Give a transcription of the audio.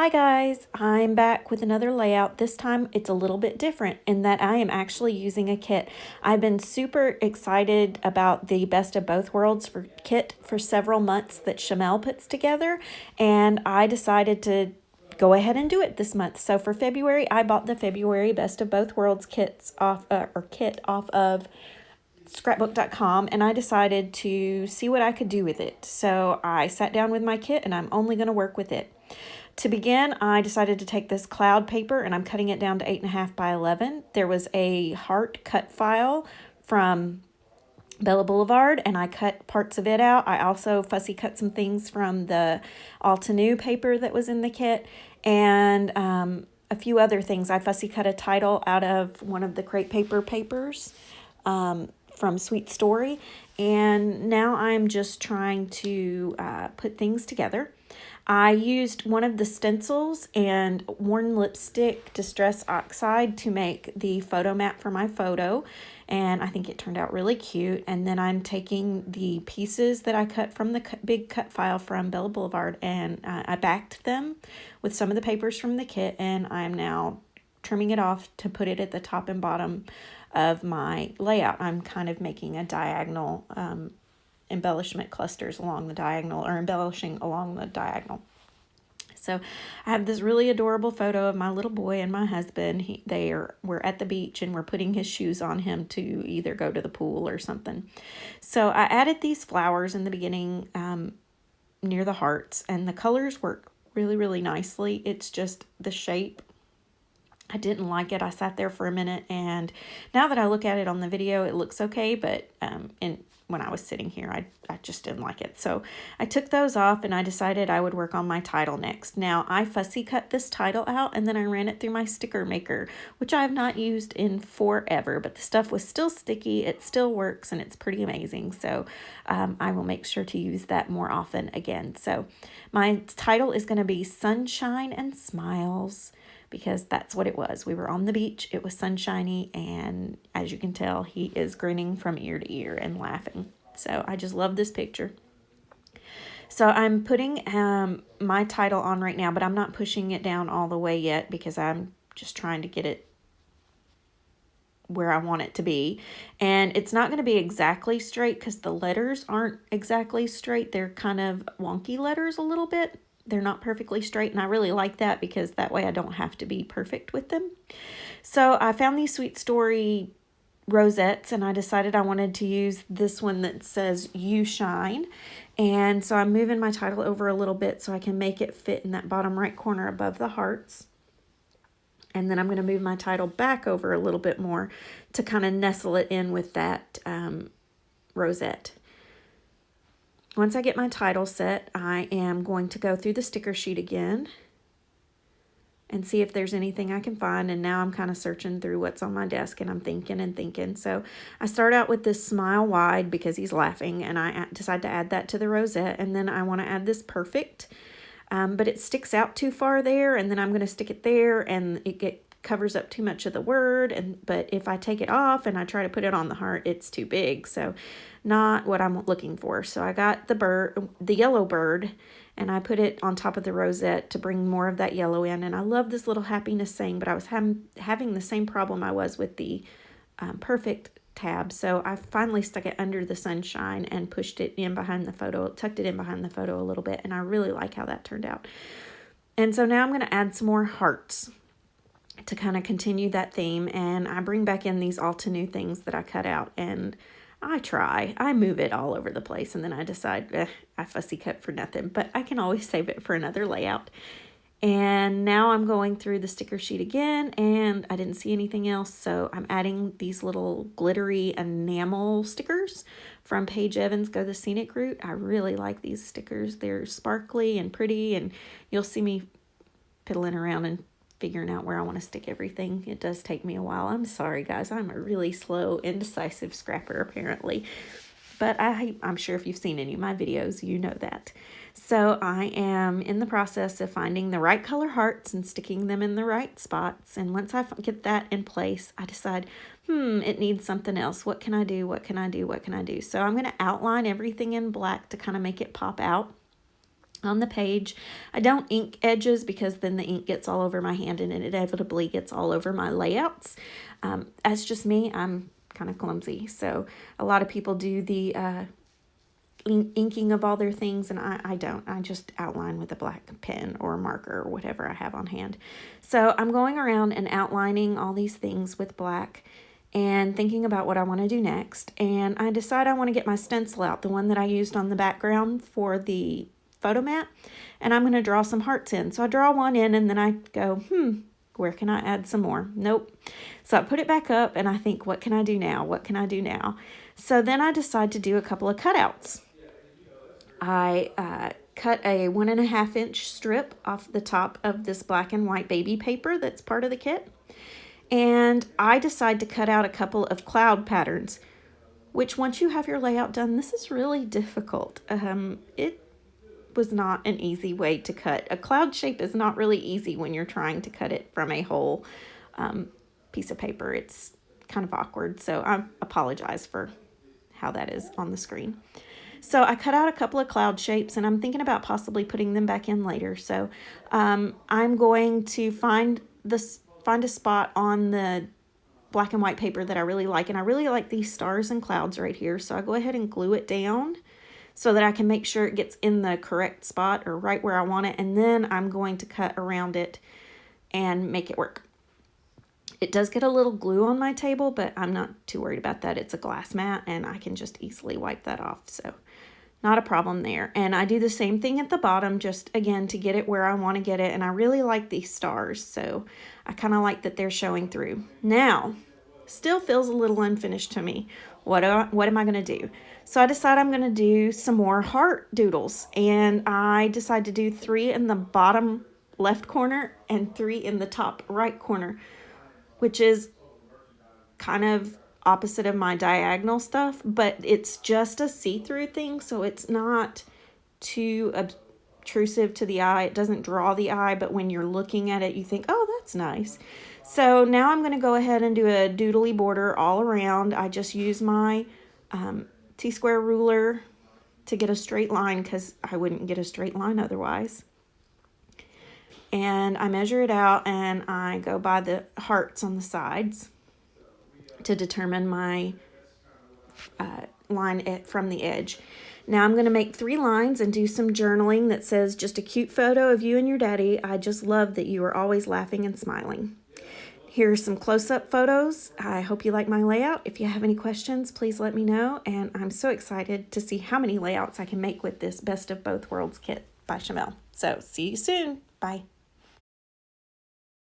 Hi guys, I'm back with another layout. This time it's a little bit different in that I am actually using a kit. I've been super excited about the Best of Both Worlds for kit for several months that Shamel puts together, and I decided to go ahead and do it this month. So for February, I bought the February Best of Both Worlds kit off of scrapbook.com, and I decided to see what I could do with it. So I sat down with my kit and I'm only going to work with it. To begin, I decided to take this cloud paper and I'm cutting it down to 8.5 by 11. There was a heart cut file from Bella Boulevard and I cut parts of it out. I also fussy cut some things from the Altenew paper that was in the kit, and a few other things. I fussy cut a title out of one of the crepe paper papers from Sweet Story, and now I'm just trying to put things together. I used one of the stencils and worn lipstick Distress Oxide to make the photo mat for my photo, and I think it turned out really cute. And then I'm taking the pieces that I cut from the big cut file from Bella Boulevard, and I backed them with some of the papers from the kit, and I'm now trimming it off to put it at the top and bottom of my layout. I'm kind of making a diagonal embellishment clusters along the diagonal, or embellishing along the diagonal. So I have this really adorable photo of my little boy and my husband. We're at the beach and we're putting his shoes on him to either go to the pool or something. So I added these flowers in the beginning near the hearts, and the colors work really, really nicely. It's just the shape. I didn't like it. I sat there for a minute, and now that I look at it on the video, it looks okay, but when I was sitting here, I just didn't like it. So I took those off and I decided I would work on my title next. Now, I fussy cut this title out and then I ran it through my sticker maker, which I have not used in forever, but the stuff was still sticky, it still works, and it's pretty amazing. So I will make sure to use that more often again. So my title is going to be Sunshine and Smiles, because that's what it was. We were on the beach, it was sunshiny, and as you can tell, he is grinning from ear to ear and laughing. So I just love this picture. So I'm putting my title on right now, but I'm not pushing it down all the way yet because I'm just trying to get it where I want it to be. And it's not going to be exactly straight because the letters aren't exactly straight. They're kind of wonky letters a little bit. They're not perfectly straight, and I really like that because that way I don't have to be perfect with them. So I found these Sweet Story rosettes, and I decided I wanted to use this one that says You Shine. And so I'm moving my title over a little bit so I can make it fit in that bottom right corner above the hearts. And then I'm going to move my title back over a little bit more to kind of nestle it in with that rosette. Once I get my title set, I am going to go through the sticker sheet again and see if there's anything I can find. And now I'm kind of searching through what's on my desk, and I'm thinking and thinking. So I start out with this Smile Wide because he's laughing, and I decide to add that to the rosette. And then I want to add this Perfect, but it sticks out too far there, and then I'm going to stick it there, and it covers up too much of the word. But if I take it off and I try to put it on the heart, it's too big. So not what I'm looking for. So I got the yellow bird, and I put it on top of the rosette to bring more of that yellow in. And I love this little happiness saying, but I was having the same problem I was with the Perfect tab. So I finally stuck it under the sunshine and pushed it in behind the photo, tucked it in behind the photo a little bit, and I really like how that turned out. And so now I'm going to add some more hearts to kind of continue that theme, and I bring back in these Altenew things that I cut out, and I move it all over the place, and then I decide I fussy cut for nothing, but I can always save it for another layout. And now I'm going through the sticker sheet again, and I didn't see anything else, so I'm adding these little glittery enamel stickers from Paige Evans' Go the Scenic Route. I really like these stickers. They're sparkly and pretty, and you'll see me piddling around and figuring out where I want to stick everything. It does take me a while. I'm sorry, guys. I'm a really slow, indecisive scrapper, apparently. But I'm sure if you've seen any of my videos, you know that. So I am in the process of finding the right color hearts and sticking them in the right spots. And once I get that in place, I decide, it needs something else. What can I do? What can I do? What can I do? So I'm going to outline everything in black to kind of make it pop out. on the page. I don't ink edges because then the ink gets all over my hand and it inevitably gets all over my layouts. That's just me. I'm kind of clumsy. So a lot of people do the inking of all their things, and I don't. I just outline with a black pen or a marker or whatever I have on hand. So I'm going around and outlining all these things with black and thinking about what I want to do next. And I decide I want to get my stencil out, the one that I used on the background for the photo mat, and I'm going to draw some hearts in. So I draw one in and then I go, where can I add some more? Nope. So I put it back up and I think, what can I do now? What can I do now? So then I decide to do a couple of cutouts. I cut a 1.5 inch strip off the top of this black and white baby paper that's part of the kit. And I decide to cut out a couple of cloud patterns, which once you have your layout done, this is really difficult. It was not an easy way to cut. A cloud shape is not really easy when you're trying to cut it from a whole piece of paper. It's kind of awkward, so I apologize for how that is on the screen. So I cut out a couple of cloud shapes, and I'm thinking about possibly putting them back in later. So I'm going to find a spot on the black and white paper that I really like, and I really like these stars and clouds right here. So I go ahead and glue it down so that I can make sure it gets in the correct spot or right where I want it, and then I'm going to cut around it and make it work. It does get a little glue on my table, but I'm not too worried about that. It's a glass mat and I can just easily wipe that off, so not a problem there. And I do the same thing at the bottom, just again to get it where I want to get it. And I really like these stars, so I kind of like that they're showing through. Now, still feels a little unfinished to me. What am I going to do? So I decide I'm going to do some more heart doodles, and I decide to do 3 in the bottom left corner and 3 in the top right corner, which is kind of opposite of my diagonal stuff, but it's just a see-through thing, so it's not too obtrusive to the eye. It doesn't draw the eye, but when you're looking at it, you think, oh, that's nice. So now I'm going to go ahead and do a doodly border all around. I just use my T-square ruler to get a straight line because I wouldn't get a straight line otherwise. And I measure it out and I go by the hearts on the sides to determine my line from the edge. Now I'm going to make 3 lines and do some journaling that says, just a cute photo of you and your daddy. I just love that you are always laughing and smiling. Here's some close-up photos. I hope you like my layout. If you have any questions, please let me know. And I'm so excited to see how many layouts I can make with this Best of Both Worlds kit by Shamel. So see you soon. Bye.